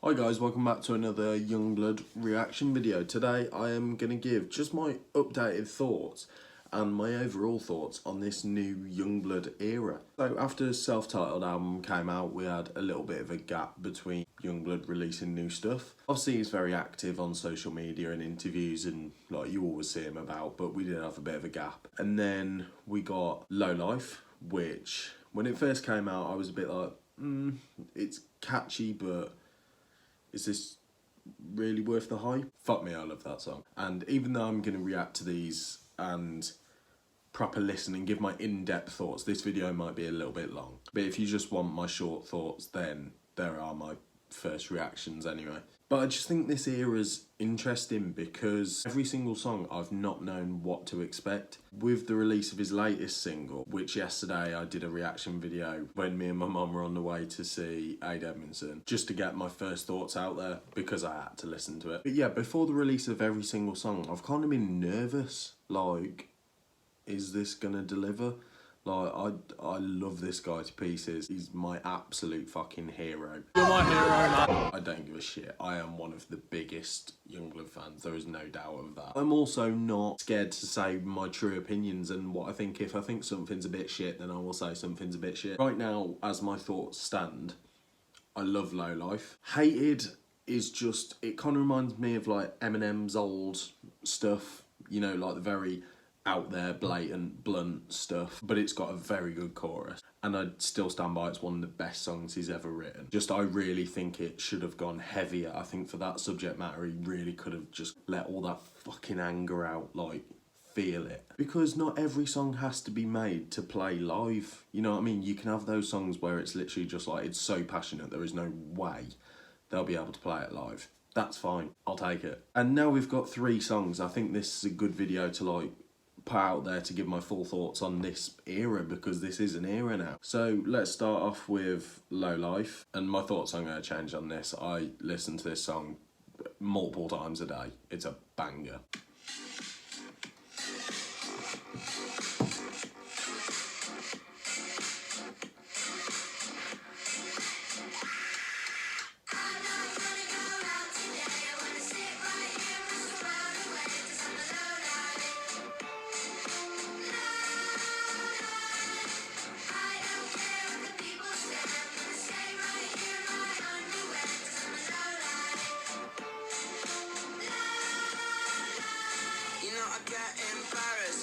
Hi guys, welcome back to another Yungblud reaction video. Today I am going to give just my updated thoughts and my overall thoughts on this new Yungblud era. So after the self-titled album came out, we had a little bit of a gap between Yungblud releasing new stuff. Obviously he's very active on social media and interviews and like you always see him about, but we did have a bit of a gap. And then we got Low Life, which when it first came out I was a bit like, it's catchy, but is this really worth the hype? Fuck me, I love that song. And even though I'm going to react to these and proper listen and give my in-depth thoughts, this video might be a little bit long. But if you just want my short thoughts, then there are my first reactions anyway. But I just think this era's interesting because every single song I've not known what to expect. With the release of his latest single, which yesterday I did a reaction video when me and my mum were on the way to see Ade Edmondson, just to get my first thoughts out there because I had to listen to it. But yeah, before the release of every single song, I've kind of been nervous, like, is this gonna deliver? Like, I love this guy to pieces. He's my absolute fucking hero. You're my hero, man. I don't give a shit. I am one of the biggest Yungblud fans. There is no doubt of that. I'm also not scared to say my true opinions and what I think. If I think something's a bit shit, then I will say something's a bit shit. Right now, as my thoughts stand, I love Low Life. Hated is just, it kind of reminds me of like Eminem's old stuff. You know, like the very out there, blatant, blunt stuff, but it's got a very good chorus, and I'd still stand by it's one of the best songs he's ever written. Just, I really think it should have gone heavier. I think for that subject matter, he really could have just let all that fucking anger out, like, feel it. Because not every song has to be made to play live, you know what I mean? You can have those songs where it's literally just like, it's so passionate, there is no way they'll be able to play it live. That's fine, I'll take it. And now we've got 3 songs. I think this is a good video to, like, put out there to give my full thoughts on this era, because this is an era now. So let's start off with Low Life, and my thoughts aren't going to change on this. I listen to this song multiple times a day. It's a banger.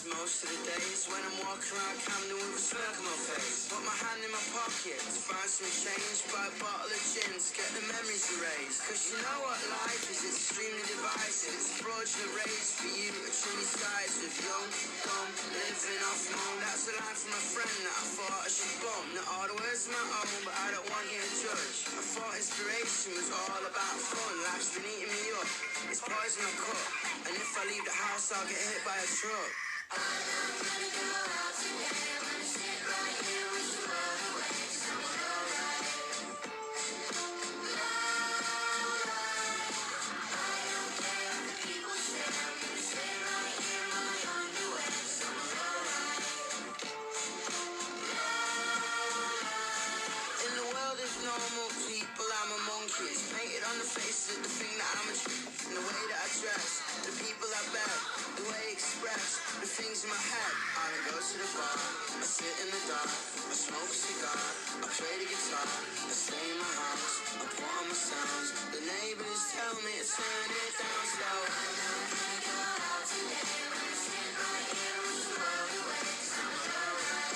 Most of the days when I'm walking around Camden with a smirk on my face, put my hand in my pocket to find some change, buy a bottle of gin to get the memories erased. Cause you know what life is, it's extremely divisive. It's a fraudulent race for you to trim your sides with young, dumb, living off moan. That's a line from a friend that I thought I should bump. Not all the words of my own, but I don't want you to judge. I thought inspiration was all about fun. Life's been eating me up, it's poison my cup, and if I leave the house I'll get hit by a truck. I'm gonna go out today, I'm gonna sit right here with you all the way, so it's alright. I don't care what the people say, I'm gonna sit right here in my underwear, so it's alright. In the world of normal people, I'm a monkey. It's painted on the faces of the thing that I'm a in the way that I dress, the people I bet, the way I express, the things in my head. I don't go to the bar, I sit in the dark, I smoke a cigar, I play the guitar, I stay in my house, I put on my sounds. The neighbors tell me to turn it down slow. I'm gonna go out today, I'm gonna sit right here with you all the way, so it's alright.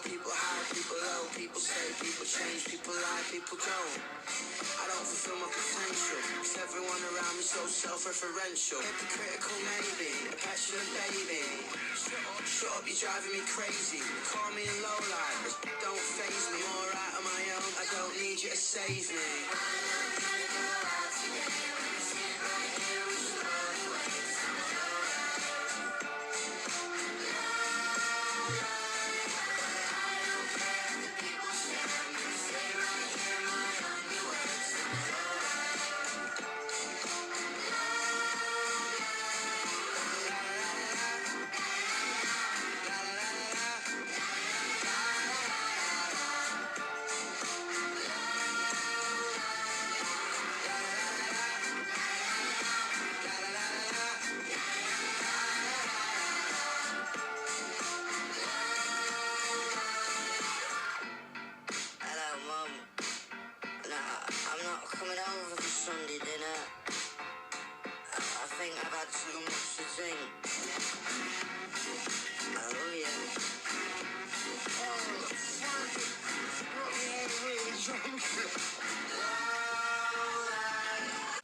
People high, people low, people say, people change, people lie, people don't. I don't fulfill my potential, cause everyone around me so self-referential. Hypocritical maybe, a petulant baby. Shut up, you're driving me crazy. Call me you to save me. Hello, Mum. No, I'm not coming over for Sunday dinner. I think I've had too much to drink. I love you. Oh, fuck.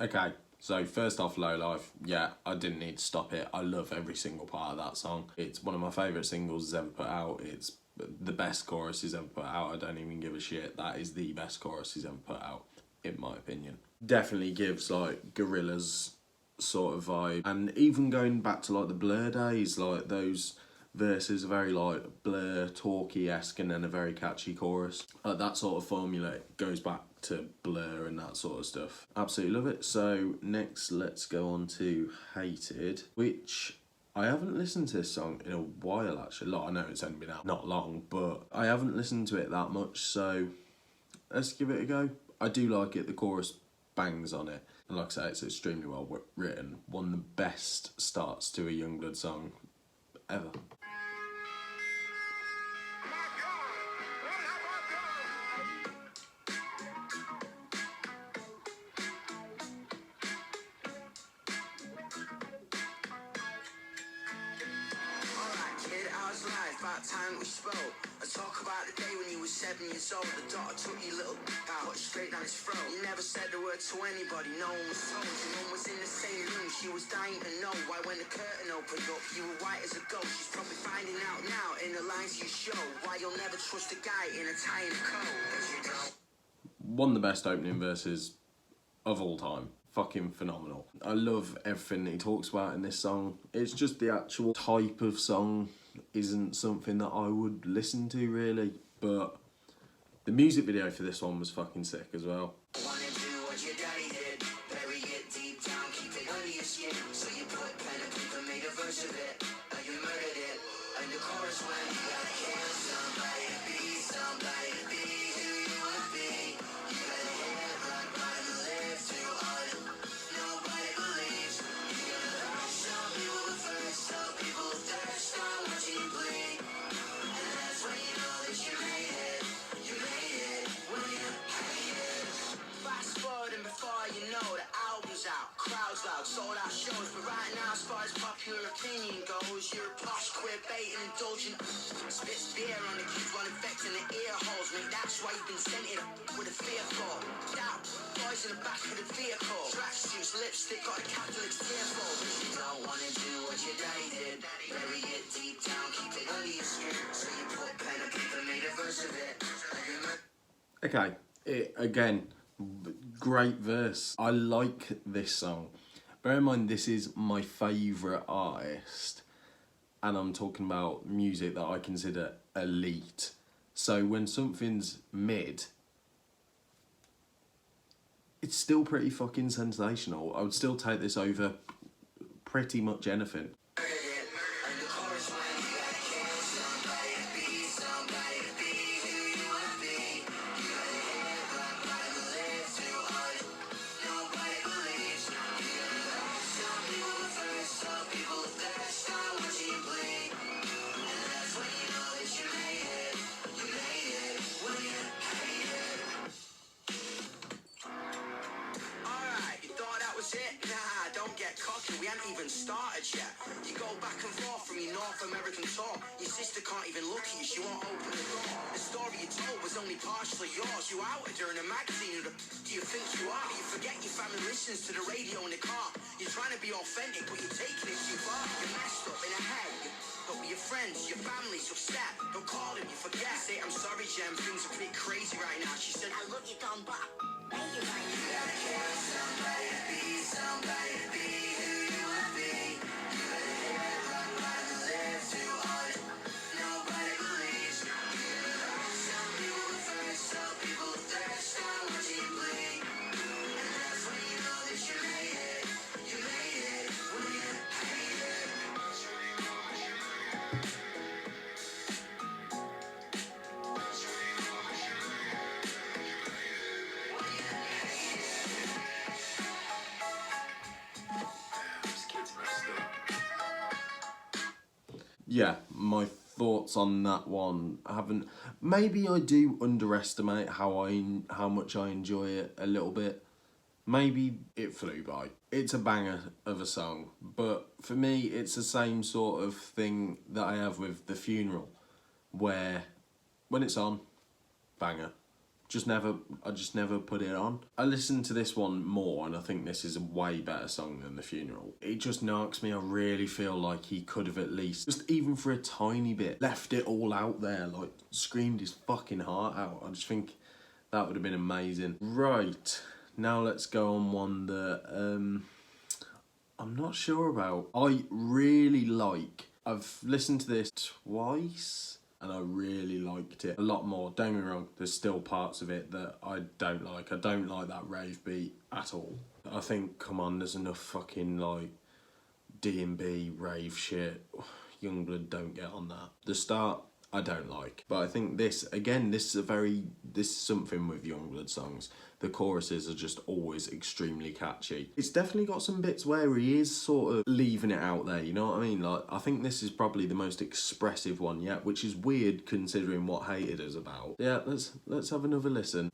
Okay, so first off, Low Life, yeah, I didn't need to stop it. I love every single part of that song. It's one of my favourite singles he's ever put out. It's the best chorus he's ever put out. I don't even give a shit. That is the best chorus he's ever put out, in my opinion. Definitely gives like Gorillaz sort of vibe. And even going back to like the Blur days, like those verses are very like Blur, talky-esque, and then a very catchy chorus. Like that sort of formula goes back to Blur and that sort of stuff. Absolutely love it. So next, let's go on to Hated, which I haven't listened to this song in a while actually. Like, I know it's only been out not long, but I haven't listened to it that much, so let's give it a go. I do like it, the chorus bangs on it, and like I say, it's extremely well written. One of the best starts to a Yungblud song ever. About time we spoke. I talk about the day when you were 7 years old. The daughter took your little out, put it straight down his throat. You never said a word to anybody, no one was told. Your mum was in the same room, she was dying to know why when the curtain opened up, you were white as a ghost. She's probably finding out now in the lines you show why you'll never trust a guy in a tie and a coat. One of the best opening verses of all time. Fucking phenomenal. I love everything that he talks about in this song. It's just the actual type of song isn't something that I would listen to really, but the music video for this one was fucking sick as well. Sold out shows, but right now, as far as popular opinion goes, you're a posh, queer, bait, and indulgent. Spits beer on the kids while infecting the ear holes, mate. That's why you've been sent here with a fearful. Doubt, boys in the back of the vehicle. Trash juice, lipstick, got a Catholic's tearful. You don't wanna do what your daddy did. Bury it deep down, keep it under your skin. So you put pen and paper, made a verse of it. Okay, again, great verse. I like this song. Bear in mind, this is my favourite artist, and I'm talking about music that I consider elite. So when something's mid, it's still pretty fucking sensational. I would still take this over pretty much anything. We haven't even started yet. You go back and forth from your North American tour. Your sister can't even look at you, she won't open the door. The story you told was only partially yours. You outed her in a magazine. Who do you think you are? You forget your family listens to the radio in the car. You're trying to be authentic, but you're taking it too far. You're messed up in a head. But with your friends, your family's upset. Don't call them, you forget Yeah, say I'm sorry, Jem, things are a bit crazy right now. She said, I love you, Don, but I hate you right Yeah, my thoughts on that one haven't. Maybe I do underestimate how much I enjoy it a little bit. Maybe it flew by. It's a banger of a song, but for me, it's the same sort of thing that I have with The Funeral, where when it's on, banger. I just never put it on. I listened to this one more, and I think this is a way better song than The Funeral. It just knocks me. I really feel like he could have at least, just even for a tiny bit, left it all out there, like screamed his fucking heart out. I just think that would have been amazing. Right, now let's go on one that I'm not sure about. I really like. I've listened to this twice and I really liked it a lot more. Don't get me wrong, there's still parts of it that I don't like. I don't like that rave beat at all. I think, come on, there's enough fucking like D&B rave shit. Yungblud don't get on that. The start, I don't like. But I think this is something with Yungblud songs. The choruses are just always extremely catchy. It's definitely got some bits where he is sort of leaving it out there, you know what I mean? Like, I think this is probably the most expressive one yet, which is weird considering what Hated is about. Yeah, let's have another listen.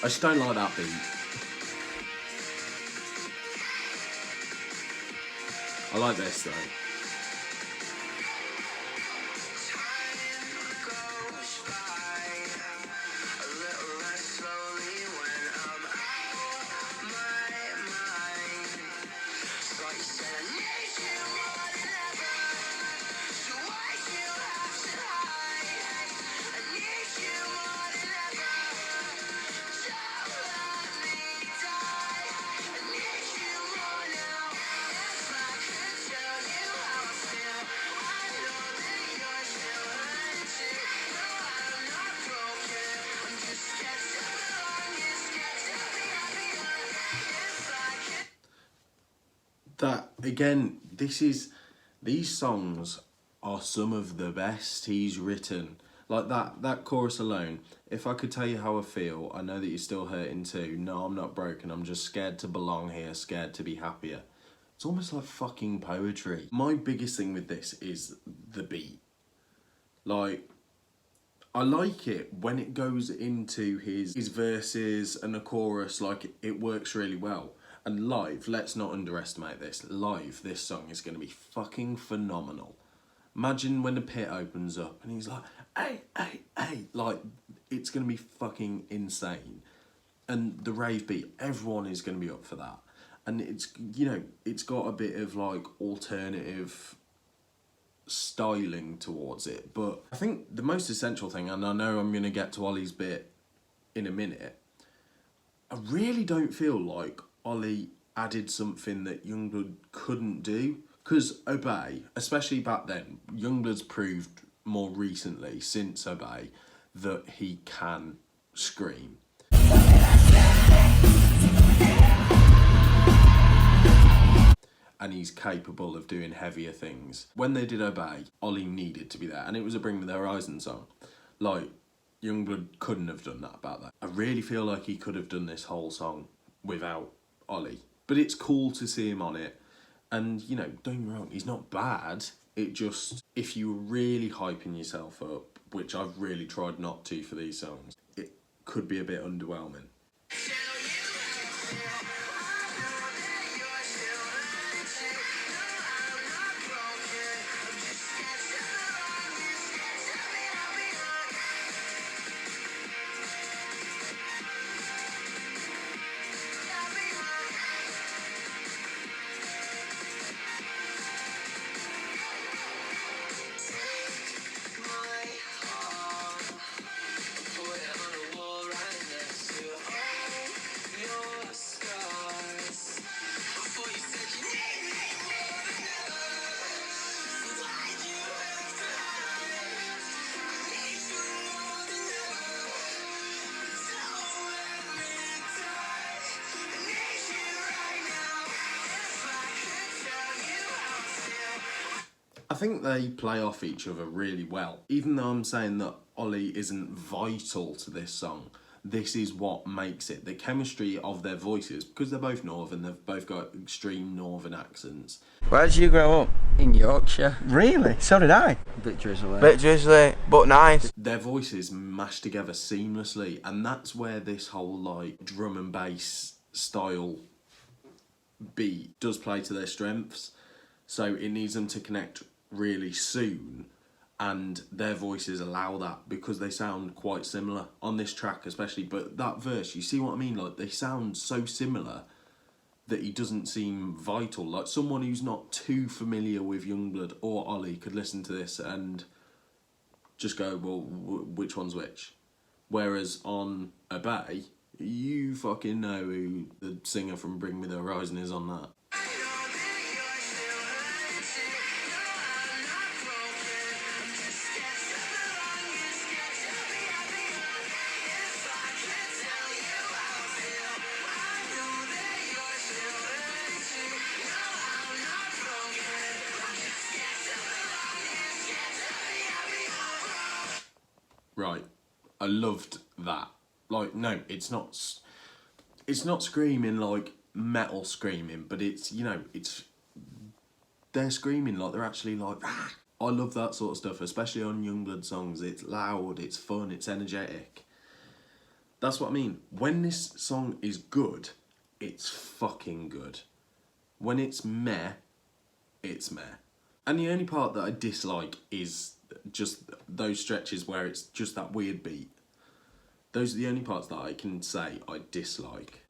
I just don't like that beat. I like this though. That again, these songs are some of the best he's written. Like that chorus alone. If I could tell you how I feel, I know that you're still hurting too. No, I'm not broken. I'm just scared to belong here, scared to be happier. It's almost like fucking poetry. My biggest thing with this is the beat. Like, I like it when it goes into his verses and the chorus, like it works really well. And live, let's not underestimate this. Live, this song is going to be fucking phenomenal. Imagine when the pit opens up and he's like, hey, hey, hey. Like, it's going to be fucking insane. And the rave beat, everyone is going to be up for that. And it's, you know, it's got a bit of like alternative styling towards it. But I think the most essential thing, and I know I'm going to get to Ollie's bit in a minute, I really don't feel like Ollie added something that Yungblud couldn't do. Because Obey, especially back then, Youngblood's proved more recently, since Obey, that he can scream. And he's capable of doing heavier things. When they did Obey, Ollie needed to be there, and it was a Bring Me the Horizon song. Like, Yungblud couldn't have done that about that. I really feel like he could have done this whole song without Ollie. But it's cool to see him on it. And, you know, don't get me wrong, he's not bad. It just, if you were really hyping yourself up, which I've really tried not to for these songs, it could be a bit underwhelming. think they play off each other really well. Even though I'm saying that Ollie isn't vital to this song, this is what makes it. The chemistry of their voices, because they're both northern, they've both got extreme northern accents. Where did you grow up? In Yorkshire. Really? So did I. Bit drizzly. Bit drizzly, but nice. Their voices mash together seamlessly, and that's where this whole like drum and bass style beat does play to their strengths. So it needs them to connect really soon, and their voices allow that because they sound quite similar on this track especially. But that verse, you see what I mean? Like, they sound so similar that he doesn't seem vital. Like, someone who's not too familiar with Yungblud or Ollie could listen to this and just go, well, which one's which? Whereas on Obey, you fucking know who the singer from Bring Me the Horizon is on that. Right, I loved that. Like, no, it's not screaming like metal screaming, but it's, you know, they're screaming like they're actually like, ah. I love that sort of stuff, especially on Yungblud songs. It's loud, it's fun, it's energetic. That's what I mean. When this song is good, it's fucking good. When it's meh, it's meh. And the only part that I dislike is just those stretches where it's just that weird beat. Those are the only parts that I can say I dislike.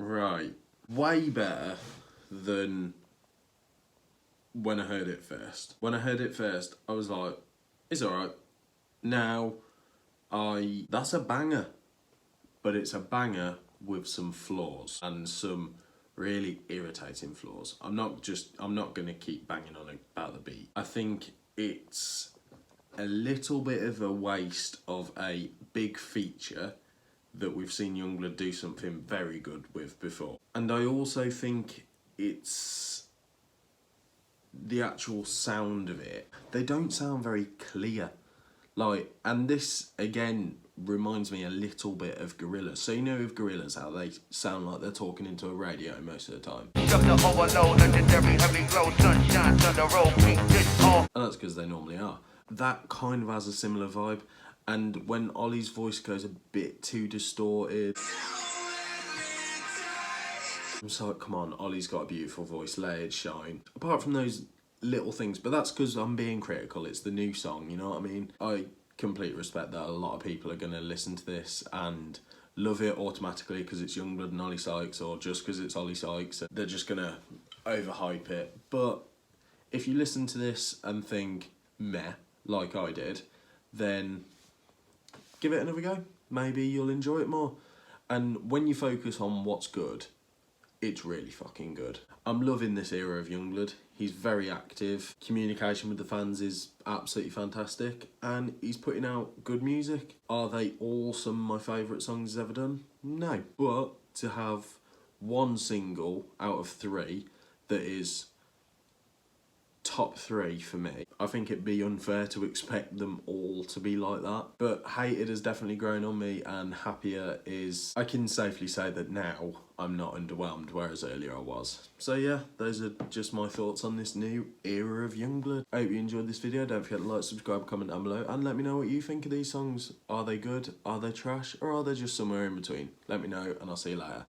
Right. Way better than when I heard it first. When I heard it first, I was like, it's alright. Now, that's a banger. But it's a banger with some flaws and some really irritating flaws. I'm not gonna keep banging on about the beat. I think it's a little bit of a waste of a big feature that we've seen Yungblud do something very good with before. And I also think it's the actual sound of it. They don't sound very clear. Like, and this again reminds me a little bit of Gorillaz. So you know with Gorillaz how they sound like they're talking into a radio most of the time. And that's because they normally are. That kind of has a similar vibe. And when Ollie's voice goes a bit too distorted, I'm just like, come on, Ollie's got a beautiful voice, let it shine. Apart from those little things, but that's because I'm being critical, it's the new song, you know what I mean? I completely respect that a lot of people are going to listen to this and love it automatically because it's Yungblud and Ollie Sykes, or just because it's Ollie Sykes, they're just going to overhype it. But if you listen to this and think, meh, like I did, then give it another go. Maybe you'll enjoy it more. And when you focus on what's good, it's really fucking good. I'm loving this era of Yungblud. He's very active. Communication with the fans is absolutely fantastic. And he's putting out good music. Are they all some of my favourite songs he's ever done? No. But to have one single out of 3 that is top 3 for me. I think it'd be unfair to expect them all to be like that, but Hated has definitely grown on me, and Happier is, I can safely say that now I'm not underwhelmed, whereas earlier I was. So yeah, those are just my thoughts on this new era of Yungblud. I hope you enjoyed this video. Don't forget to like, subscribe, comment down below, and let me know what you think of these songs. Are they good? Are they trash? Or are they just somewhere in between? Let me know, and I'll see you later.